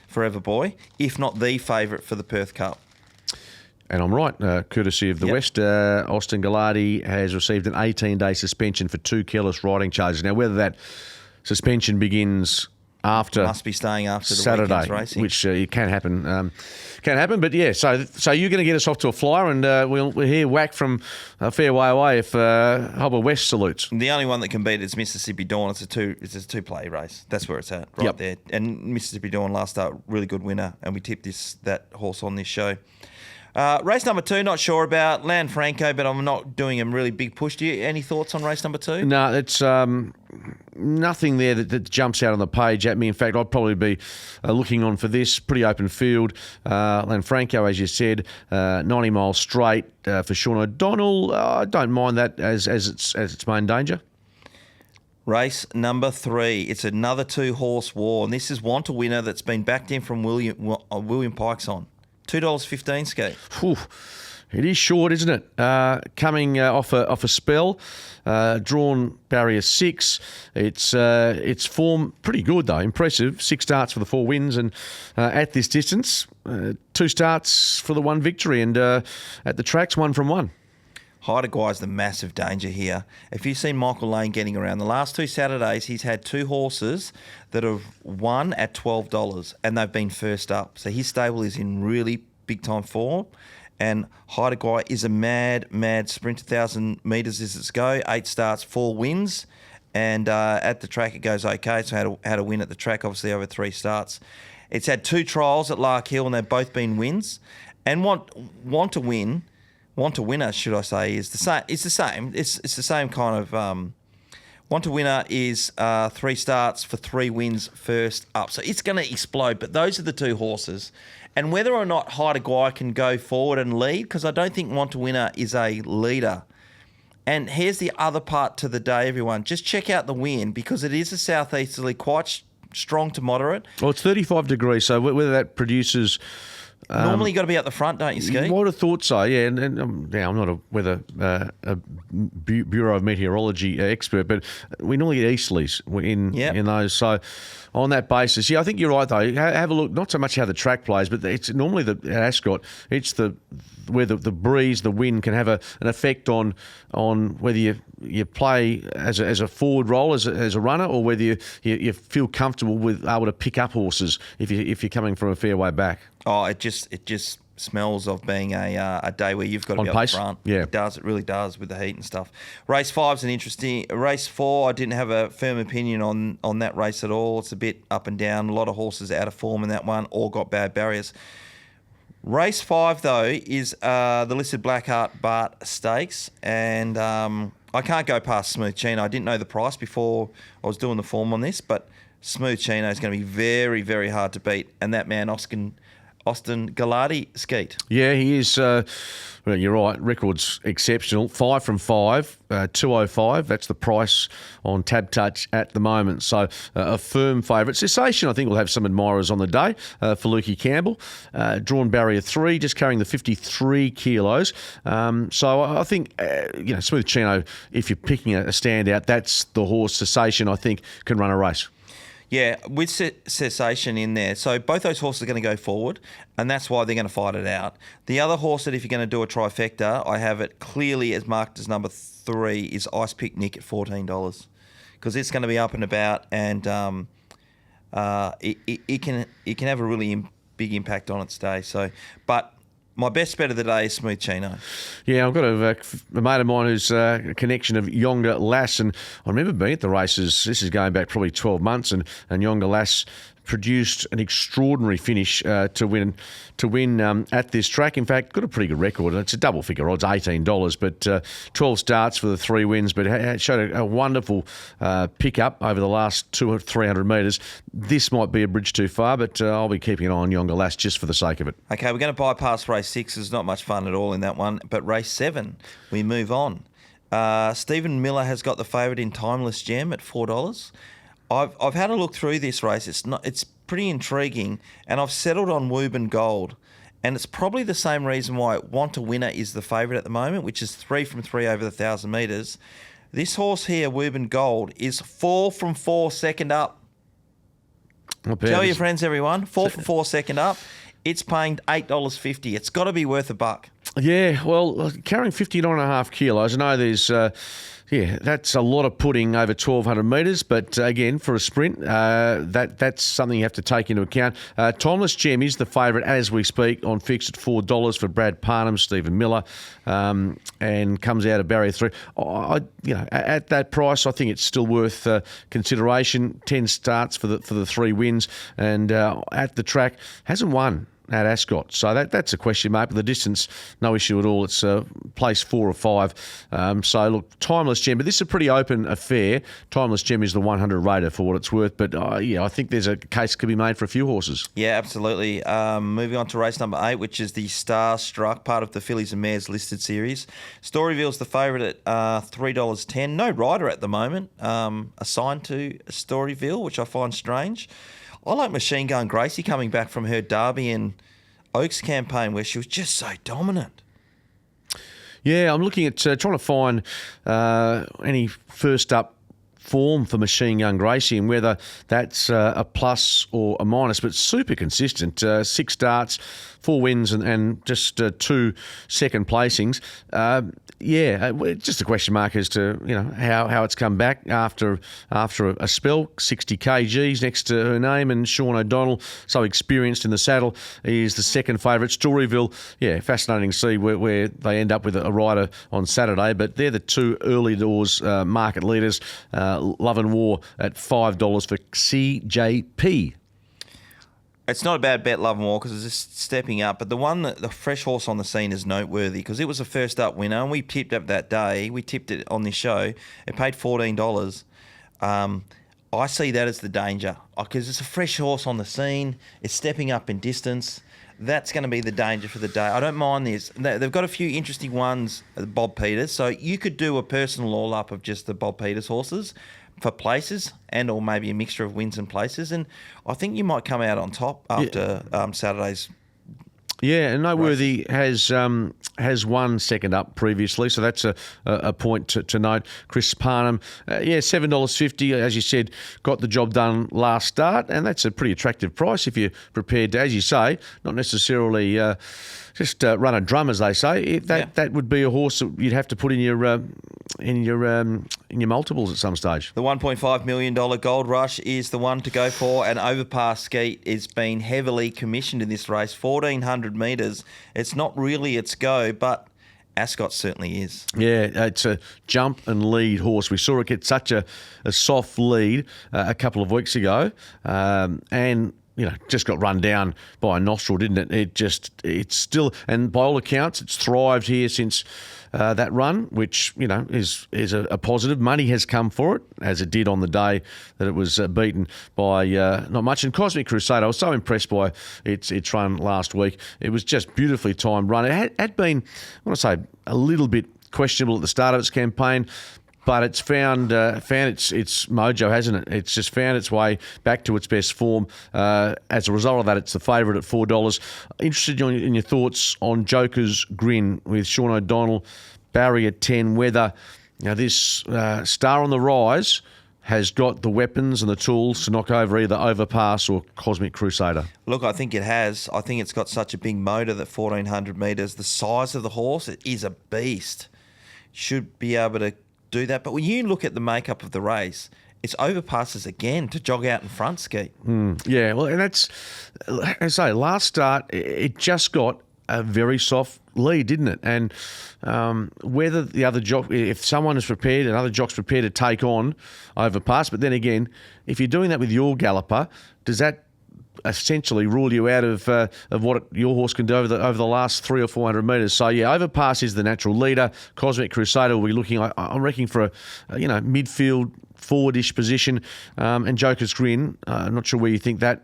Forever Boy, if not the favourite for the Perth Cup. And I'm right, courtesy of the West, Austin Gallardi has received an 18-day suspension for 2 careless riding charges. Now, whether that suspension begins after must be staying after the Saturday, weekend's racing, which it can happen. Can happen, but yeah. So you're going to get us off to a flyer, and we'll hear whack from a fair way away if Hobber West salutes. The only one that can beat it is Mississippi Dawn. It's a two-play race. That's where it's at, right there. And Mississippi Dawn last start, really good winner, and we tipped that horse on this show. Race number 2, not sure about Lanfranco, but I'm not doing a really big push. Any thoughts on race number 2? No, it's nothing there that jumps out on the page at me. In fact, I'd probably be looking on for this. Pretty open field. Lanfranco, as you said, 90 miles straight for Sean O'Donnell. I don't mind that as its main danger. Race number 3. It's another 2-horse war, and this is Want a Winner that's been backed in from William Pikes on. $2.15, Ski. Whew. It is short, isn't it? Coming off a spell, drawn barrier 6. Its form pretty good though, impressive. 6 starts for the 4 wins, and at this distance, 2 starts for the 1 victory, and at the tracks 1 from 1. Heideguai's the massive danger here. If you've seen Michael Lane getting around, the last 2 Saturdays he's had 2 horses that have won at $12 and they've been first up. So his stable is in really big time form, and Heideguai is a mad sprint. 1,000 metres is its go. 8 starts, 4 wins, and at the track it goes okay. So had a win at the track, obviously over 3 starts. It's had 2 trials at Lark Hill and they've both been wins. And Want a Winner, should I say, is the same. It's the same. It's the same kind of. Want a Winner is 3 starts for 3 wins, first up. So it's going to explode. But those are the 2 horses, and whether or not Heideguai can go forward and lead, because I don't think Want a Winner is a leader. And here's the other part to the day, everyone. Just check out the wind, because it is a southeasterly, quite strong to moderate. Well, it's 35 degrees, so whether that produces. Normally, you got to be out the front, don't you, Ski? I would have thought so, yeah. And I'm not a weather Bureau of Meteorology expert, but we normally get easterlies in those. So on that basis, yeah, I think you're right though. Have a look, not so much how the track plays, but it's normally at Ascot. It's where the breeze, the wind can have an effect on whether you play as a forward role as a runner, or whether you feel comfortable with able to pick up horses if you're coming from a fair way back. Oh, it just smells of being a day where you've got to be on pace. Up front. Yeah, it does. It really does with the heat and stuff. Race 5's an interesting race. 4, I didn't have a firm opinion on that race at all. It's a bit up and down. A lot of horses out of form in that one. All got bad barriers. Race 5 though is the listed Blackheart Bart Stakes, and I can't go past Smooth Chino. I didn't know the price before I was doing the form on this, but Smooth Chino is going to be very, very hard to beat, and that man Austin Gallardi, Skeet. Yeah, he is. Well, you're right. Record's exceptional. 5 from 5, 205. That's the price on Tab Touch at the moment. So a firm favourite. Cessation, I think, will have some admirers on the day for Lukey Campbell. Drawn barrier 3, just carrying the 53 kilos. So I think, Smooth Chino, if you're picking a standout, that's the horse. Cessation, I think, can run a race. Yeah, with Cessation in there. So both those horses are going to go forward, and that's why they're going to fight it out. The other horse that if you're going to do a trifecta, I have it clearly as marked as number 3, is Ice Pick Nick at $14, because it's going to be up and about, and it can have a really big impact on its day. So, but My best bet of the day is Smooth Chino. Yeah, I've got a mate of mine who's a connection of Yonga Lass, and I remember being at the races. This is going back probably 12 months, and Yonga Lass produced an extraordinary finish to win at this track. In fact, got a pretty good record. It's a double figure odds, $18, but 12 starts for the 3 wins, but it showed a wonderful pickup over the last 200 or 300 metres. This might be a bridge too far, but I'll be keeping an eye on Yonga Lass just for the sake of it. Okay, we're going to bypass race 6. There's not much fun at all in that one, but race 7, we move on. Stephen Miller has got the favourite in Timeless Gem at $4. I've had a look through this race. It's pretty intriguing, and I've settled on Woburn Gold, and it's probably the same reason why Want to Winner is the favourite at the moment, which is 3 from 3 over the 1,000 metres. This horse here, Woburn Gold, is 4 from 4 second up. Tell your friends, everyone, 4 from 4 second up. It's paying $8.50. It's got to be worth $1. Yeah, well, carrying 59.5 kilos, I know there's... that's a lot of pudding over 1,200 metres, but again, for a sprint, that's something you have to take into account. Timeless Gem is the favourite as we speak, on fixed at $4 for Brad Parnham, Stephen Miller, and comes out of barrier 3. At that price, I think it's still worth consideration. 10 starts for the 3 wins, and at the track hasn't won at Ascot. So that's a question mark, but the distance, no issue at all. It's place 4 or 5. So, look, Timeless Gem, but this is a pretty open affair. Timeless Gem is the 100 rater for what it's worth, but I think there's a case could be made for a few horses. Yeah, absolutely. Moving on to race number 8, which is the Starstruck, part of the Fillies and Mares listed series. Storyville's the favourite at $3.10. No rider at the moment assigned to Storyville, which I find strange. I like Machine Gun Gracie coming back from her Derby and Oaks campaign where she was just so dominant. Yeah, I'm looking at trying to find any first up form for Machine Gun Gracie and whether that's a plus or a minus, but super consistent. 6 starts, 4 wins and just 2 second placings. Just a question mark as to how it's come back after a spell. 60 kgs next to her name, and Shaun O'Donnell, so experienced in the saddle, is the second favourite. Storyville, fascinating to see where they end up with a rider on Saturday, but they're the 2 early doors market leaders. Love and War at $5 for CJP. It's not a bad bet, Love and War, because it's just stepping up. But the fresh horse on the scene is noteworthy because it was a first up winner, and we tipped up that day. We tipped it on this show. It paid $14. I see that as the danger because it's a fresh horse on the scene. It's stepping up in distance. That's going to be the danger for the day. I don't mind this. They've got a few interesting ones, Bob Peters. So you could do a personal all-up of just the Bob Peters horses for places and or maybe a mixture of wins and places. And I think you might come out on top after Saturday's. Yeah, and Noteworthy has won second up previously, so that's a point to note. Chris Parnham, $7.50, as you said, got the job done last start, and that's a pretty attractive price if you're prepared to, as you say, not necessarily just run a drum, as they say. That would be a horse that you'd have to put in your multiples at some stage. The $1.5 million Gold Rush is the one to go for, and Overpass Skeet is being heavily commissioned in this race, 1,400 metres. It's not really its go, but Ascot certainly is. Yeah, it's a jump and lead horse. We saw it get such a soft lead a couple of weeks ago, and just got run down by a nostril, didn't it? It's still, and by all accounts, it's thrived here since that run, which, is a positive. Money has come for it, as it did on the day that it was beaten by not much. And Cosmic Crusade, I was so impressed by its run last week. It was just beautifully timed run. It had been, I want to say, a little bit questionable at the start of its campaign, but it's found its mojo, hasn't it? It's just found its way back to its best form. As a result of that, it's the favourite at $4. Interested in your thoughts on Joker's Grin with Shaun O'Donnell, Barry at 10, whether this star on the rise has got the weapons and the tools to knock over either Overpass or Cosmic Crusader. Look, I think it has. I think it's got such a big motor that 1,400 metres, the size of the horse, it is a beast. Should be able to do that. But when you look at the makeup of the race, it's Overpasses again to jog out in front, Skeet. Yeah, well, and that's, as I say, last start, it just got a very soft lead, didn't it? And whether the other jock, if someone is prepared, another jock's prepared to take on Overpass, but then again, if you're doing that with your galloper, does that essentially rule you out of what your horse can do over the last 300 or 400 metres? So yeah, Overpass is the natural leader. Cosmic Crusader will be looking, I'm reckoning, for a midfield forwardish position, and Joker's Grin. I'm not sure where you think that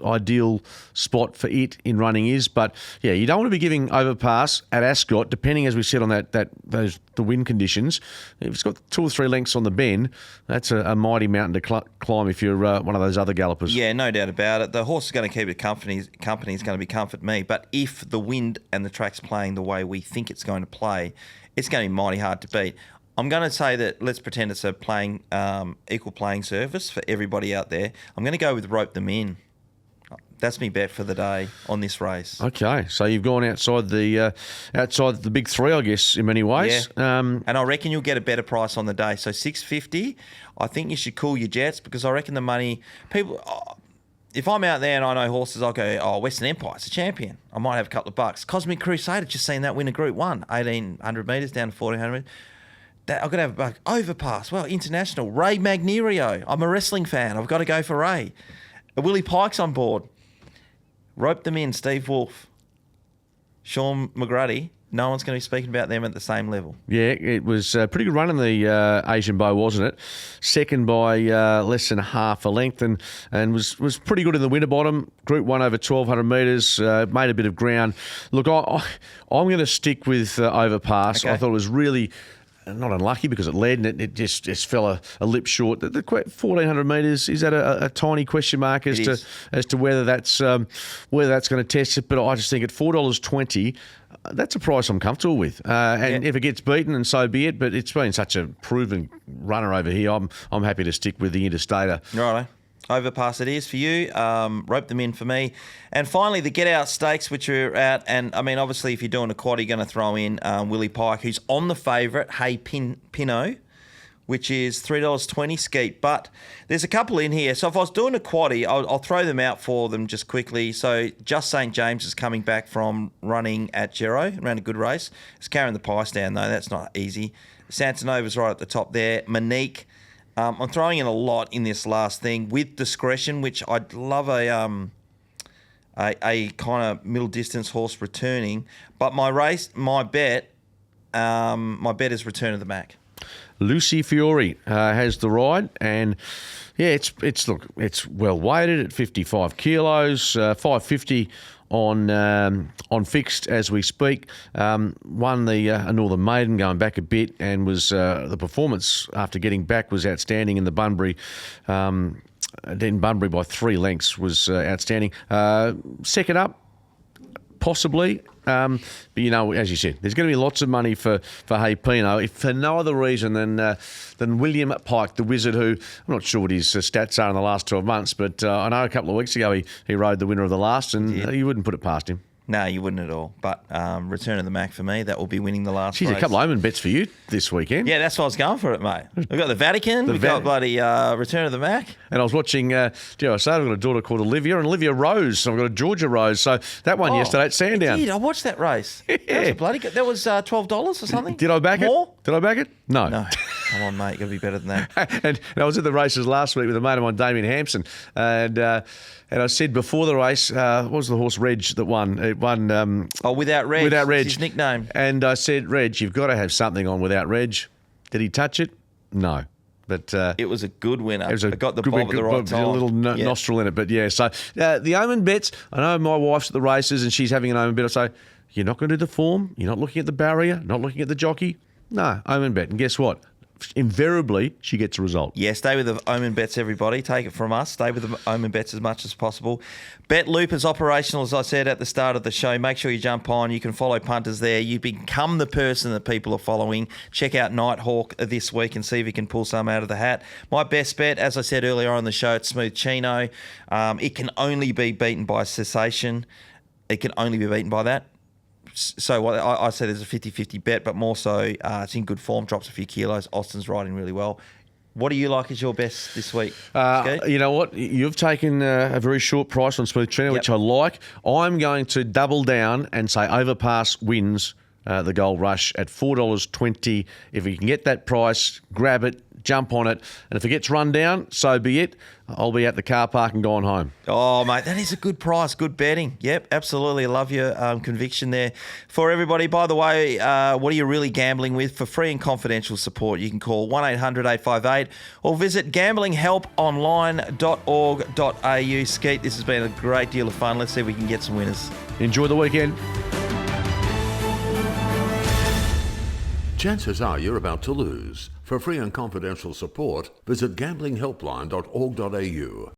ideal spot for it in running is, but yeah, you don't want to be giving Overpass at Ascot, depending, as we said, on the wind conditions. If it's got 2 or 3 lengths on the bend, that's a mighty mountain to climb if you're one of those other gallopers. Yeah, no doubt about it. The horse is going to keep it company is going to be Comfort Me, but if the wind and the track's playing the way we think it's going to play, it's going to be mighty hard to beat. I'm going to say that let's pretend it's a equal playing surface for everybody out there. I'm going to go with Rope Them In. That's me bet for the day on this race. Okay, so you've gone outside the big three, I guess, in many ways. Yeah. And I reckon you'll get a better price on the day. So $6.50. I think you should cool your jets, because I reckon the money people. If I'm out there and I know horses, I'll go, Western Empire, it's a champion. I might have a couple of bucks. Cosmic Crusader, just seen that win a Group 1, 1,800 metres down to 1,400 metres. I've got to have a buck. Overpass, well, international. Ray Magnerio, I'm a wrestling fan. I've got to go for Ray. Willie Pike's on board. Rope Them In, Steve Wolf, Sean McGrady. No one's going to be speaking about them at the same level. Yeah, it was a pretty good run in the Asian Bow, wasn't it? Second by less than half a length, and was pretty good in the Winterbottom. Group 1 over 1,200 metres, made a bit of ground. Look, I'm going to stick with Overpass. Okay. I thought it was really not unlucky because it led and it just fell a lip short. The 1,400 metres is at a tiny question mark as to whether that's going to test it. But I just think at $4.20, that's a price I'm comfortable with. If it gets beaten, and so be it. But it's been such a proven runner over here. I'm happy to stick with the Interstater. Righto. Overpass it is for you. Rope Them In for me. And finally, the Get Out Stakes, which are out. And, I mean, obviously, if you're doing a quad, you're going to throw in Willie Pike, who's on the favourite, Hey Pinot, which is $3.20 Skeet. But there's a couple in here. So if I was doing a quaddie, I'll throw them out for them just quickly. So Just St. James is coming back from running at Gero, ran a good race. It's carrying the price down, though. That's not easy. Santanova's right at the top there. Monique. I'm throwing in a lot in this last thing with discretion, which I'd love a kind of middle distance horse returning. But my bet is Return of the Mac. Lucy Fiore has the ride, and yeah, it's well weighted at 55 kilos, 550 on fixed as we speak. Won the Northern Maiden going back a bit, and was the performance after getting back was outstanding in the Bunbury. Then Bunbury by 3 lengths was outstanding. Second up, possibly. But, as you said, there's going to be lots of money for Hey Pino, if for no other reason than William Pike, the wizard, who I'm not sure what his stats are in the last 12 months, but I know a couple of weeks ago he rode the winner of the last, and you wouldn't put it past him. No, you wouldn't at all. But Return of the Mac for me, that will be winning the last race. A couple of omen bets for you this weekend. Yeah, that's why I was going for it, mate. We've got the Vatican, we've got bloody Return of the Mac. And I was watching, dare I say, I've got a daughter called Olivia, and Olivia Rose. I've got a Georgia Rose. So that one yesterday at Sandown. I watched that race. Yeah. That was bloody good. That was $12 or something. Did I back it? More? Did I back it? No. Come on, mate. You've got to be better than that. and I was at the races last week with a mate of mine, Damien Hampson, and I said before the race, what was the horse Reg that won? It won. Without Reg. Without Reg. His nickname. And I said, Reg, you've got to have something on Without Reg. Did he touch it? No. But it was a good winner. It got the bob at the right time. A little nostril in it, but yeah. So the omen bets. I know my wife's at the races and she's having an omen bet. I say, you're not going to do the form. You're not looking at the barrier. Not looking at the jockey. No, omen bet. And guess what? Invariably, she gets a result. Yeah, stay with the omen bets, everybody. Take it from us. Stay with the omen bets as much as possible. Bet Loop is operational, as I said at the start of the show. Make sure you jump on. You can follow punters there. You become the person that people are following. Check out Nighthawk this week and see if you can pull some out of the hat. My best bet, as I said earlier on the show, it's Smooth Chino. It can only be beaten by Cessation. It can only be beaten by that. So I say there's a 50-50 bet, but more so it's in good form, drops a few kilos. Austin's riding really well. What do you like as your best this week? Skeet? You know what? You've taken a very short price on Smooth Trainer, which I like. I'm going to double down and say Overpass wins the Gold Rush at $4.20. If you can get that price, grab it, jump on it. And if it gets run down, so be it. I'll be at the car park and gone home. Oh, mate, that is a good price. Good betting. Yep, absolutely. I love your conviction there. For everybody, by the way, what are you really gambling with? For free and confidential support, you can call 1-800-858 or visit gamblinghelponline.org.au. Skeet, this has been a great deal of fun. Let's see if we can get some winners. Enjoy the weekend. Chances are you're about to lose. For free and confidential support, visit gamblinghelpline.org.au.